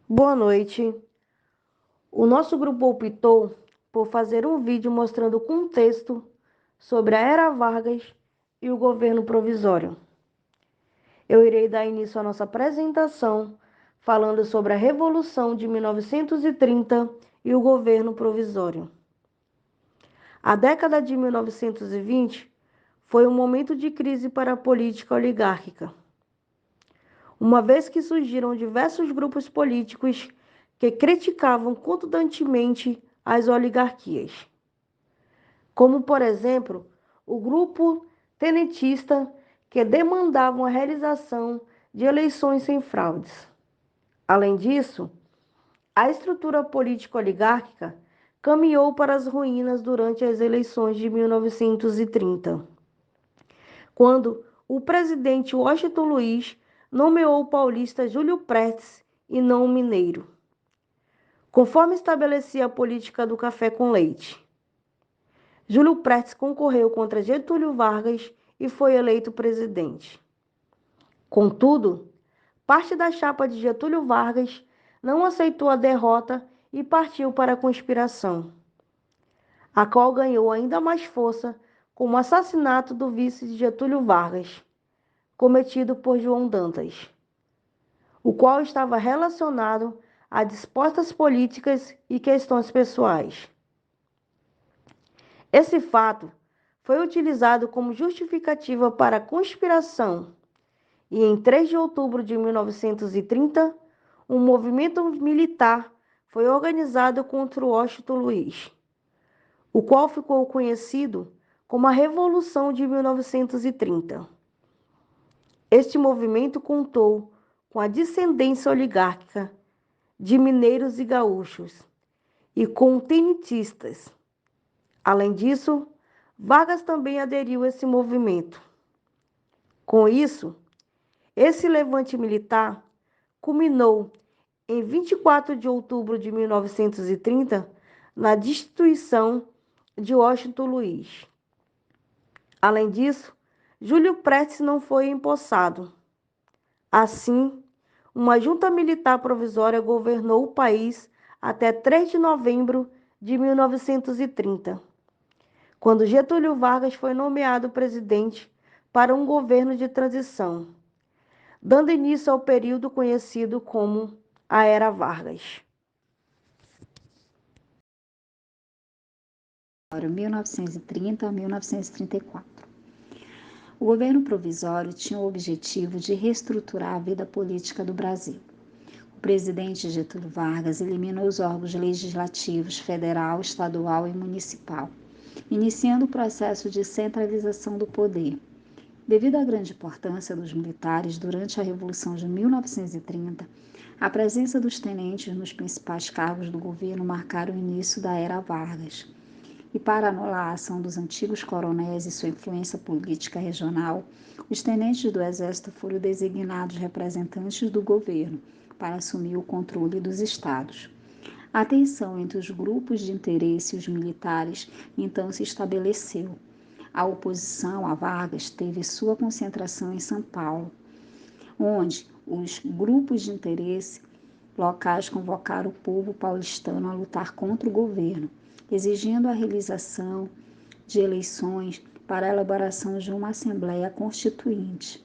Boa noite. O nosso grupo optou por fazer um vídeo mostrando o contexto sobre a Era Vargas e o governo provisório. Eu irei dar início à nossa apresentação falando sobre a Revolução de 1930 e o governo provisório. A década de 1920 foi um momento de crise para a política oligárquica, uma vez que surgiram diversos grupos políticos que criticavam contundentemente as oligarquias, como, por exemplo, o grupo tenentista, que demandavam a realização de eleições sem fraudes. Além disso, a estrutura política oligárquica caminhou para as ruínas durante as eleições de 1930, quando o presidente Washington Luiz nomeou o paulista Júlio Prestes e não o mineiro, conforme estabelecia a política do café com leite. Júlio Prestes concorreu contra Getúlio Vargas e foi eleito presidente. Contudo, parte da chapa de Getúlio Vargas não aceitou a derrota e partiu para a conspiração, a qual ganhou ainda mais força com o assassinato do vice de Getúlio Vargas, cometido por João Dantas, o qual estava relacionado a disputas políticas e questões pessoais. Esse fato foi utilizado como justificativa para a conspiração e, em 3 de outubro de 1930, um movimento militar foi organizado contra o Washington Luiz, o qual ficou conhecido como a Revolução de 1930. Este movimento contou com a descendência oligárquica de mineiros e gaúchos e com tenentistas. Além disso, Vargas também aderiu a esse movimento. Com isso, esse levante militar culminou em 24 de outubro de 1930 na destituição de Washington Luiz. Além disso, Júlio Prestes não foi empossado. Assim, uma junta militar provisória governou o país até 3 de novembro de 1930. Quando Getúlio Vargas foi nomeado presidente para um governo de transição, dando início ao período conhecido como a Era Vargas. 1930 a 1934. O governo provisório tinha o objetivo de reestruturar a vida política do Brasil. O presidente Getúlio Vargas eliminou os órgãos legislativos federal, estadual e municipal, iniciando o processo de centralização do poder. Devido à grande importância dos militares durante a Revolução de 1930, a presença dos tenentes nos principais cargos do governo marcaram o início da Era Vargas. E para anular a ação dos antigos coronéis e sua influência política regional, os tenentes do Exército foram designados representantes do governo para assumir o controle dos estados. A tensão entre os grupos de interesse e os militares então se estabeleceu. A oposição a Vargas teve sua concentração em São Paulo, onde os grupos de interesse locais convocaram o povo paulistano a lutar contra o governo, exigindo a realização de eleições para a elaboração de uma Assembleia Constituinte.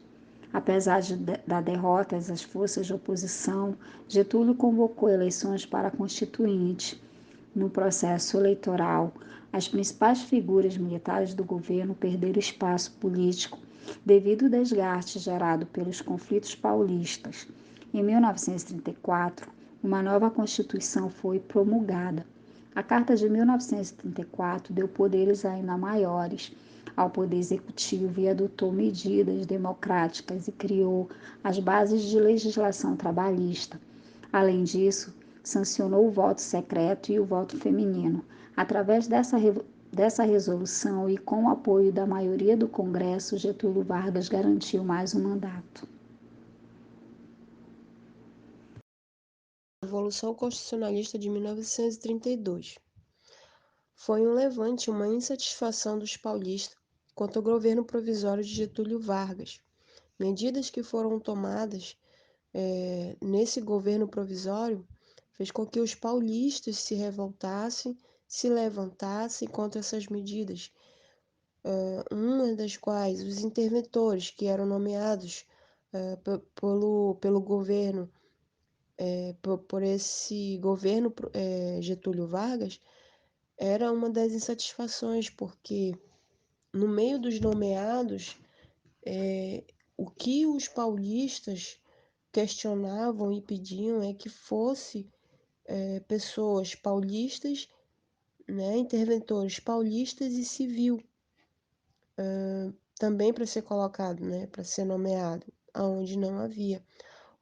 Apesar da derrota das forças de oposição, Getúlio convocou eleições para a Constituinte. No processo eleitoral, as principais figuras militares do governo perderam espaço político devido ao desgaste gerado pelos conflitos paulistas. Em 1934, uma nova Constituição foi promulgada. A Carta de 1934 deu poderes ainda maiores ao Poder Executivo e adotou medidas democráticas e criou as bases de legislação trabalhista. Além disso, sancionou o voto secreto e o voto feminino. Através dessa resolução e com o apoio da maioria do Congresso, Getúlio Vargas garantiu mais um mandato. Revolução Constitucionalista de 1932. Foi um levante, uma insatisfação dos paulistas quanto ao governo provisório de Getúlio Vargas. Medidas que foram tomadas nesse governo provisório, fez com que os paulistas se revoltassem, se levantassem contra essas medidas, uma das quais os interventores que eram nomeados pelo governo, por esse governo Getúlio Vargas, era uma das insatisfações, porque no meio dos nomeados, o que os paulistas questionavam e pediam é que fosse pessoas paulistas, né, interventores paulistas e civil, também para ser colocado, né, para ser nomeado, aonde não havia.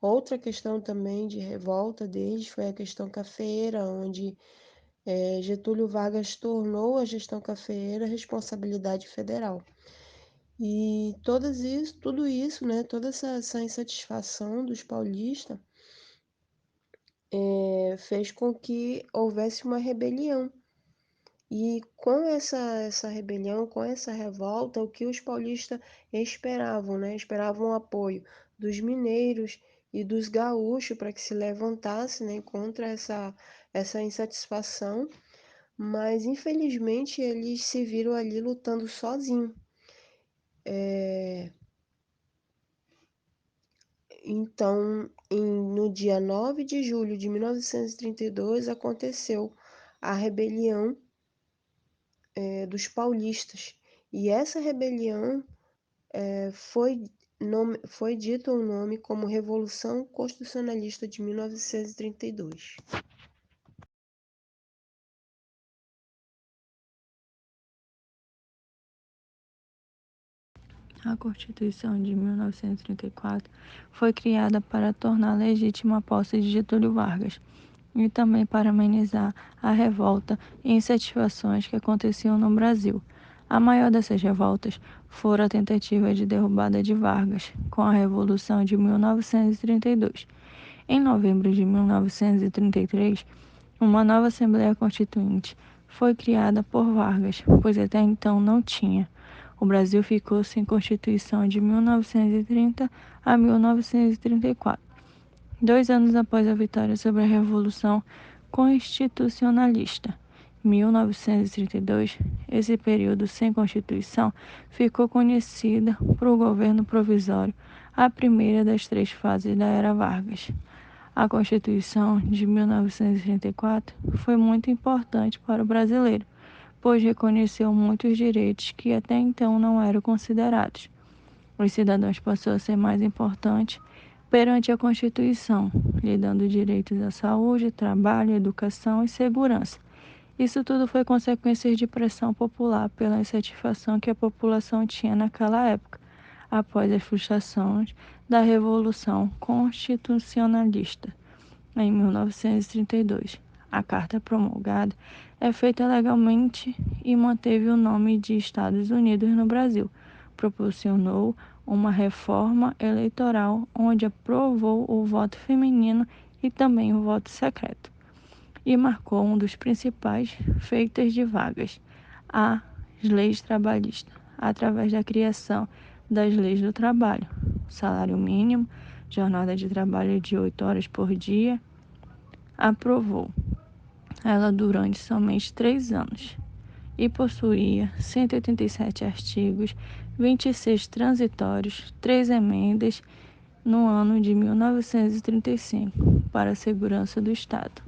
Outra questão também de revolta deles foi a questão cafeeira, onde Getúlio Vargas tornou a gestão cafeeira responsabilidade federal. E tudo isso, né, toda essa insatisfação dos paulistas fez com que houvesse uma rebelião. E com essa rebelião, com essa revolta, o que os paulistas esperavam, né? Esperavam o apoio dos mineiros e dos gaúchos para que se levantasse, né, contra essa insatisfação, mas infelizmente eles se viram ali lutando sozinhos. Então, no dia 9 de julho de 1932, aconteceu a rebelião dos paulistas. E essa rebelião foi dito o nome como Revolução Constitucionalista de 1932. A Constituição de 1934 foi criada para tornar legítima a posse de Getúlio Vargas e também para amenizar a revolta e insatisfações que aconteciam no Brasil. A maior dessas revoltas foi a tentativa de derrubada de Vargas, com a Revolução de 1932. Em novembro de 1933, uma nova Assembleia Constituinte foi criada por Vargas, pois até então não tinha. O Brasil ficou sem Constituição de 1930 a 1934. 2 anos após a vitória sobre a Revolução Constitucionalista, 1932, esse período sem Constituição ficou conhecida por o governo provisório, a primeira das 3 fases da Era Vargas. A Constituição de 1934 foi muito importante para o brasileiro, pois reconheceu muitos direitos que até então não eram considerados. Os cidadãos passou a ser mais importante perante a Constituição, lhe dando direitos à saúde, trabalho, educação e segurança. Isso tudo foi consequência de pressão popular pela insatisfação que a população tinha naquela época, após as frustrações da Revolução Constitucionalista, em 1932. A carta promulgada é feita legalmente e manteve o nome de Estados Unidos no Brasil. Proporcionou uma reforma eleitoral onde aprovou o voto feminino e também o voto secreto. E marcou um dos principais feitos de Vargas, as leis trabalhistas, através da criação das leis do trabalho, salário mínimo, jornada de trabalho de 8 horas por dia. Aprovou ela durante somente 3 anos e possuía 187 artigos, 26 transitórios, 3 emendas no ano de 1935 para a segurança do Estado.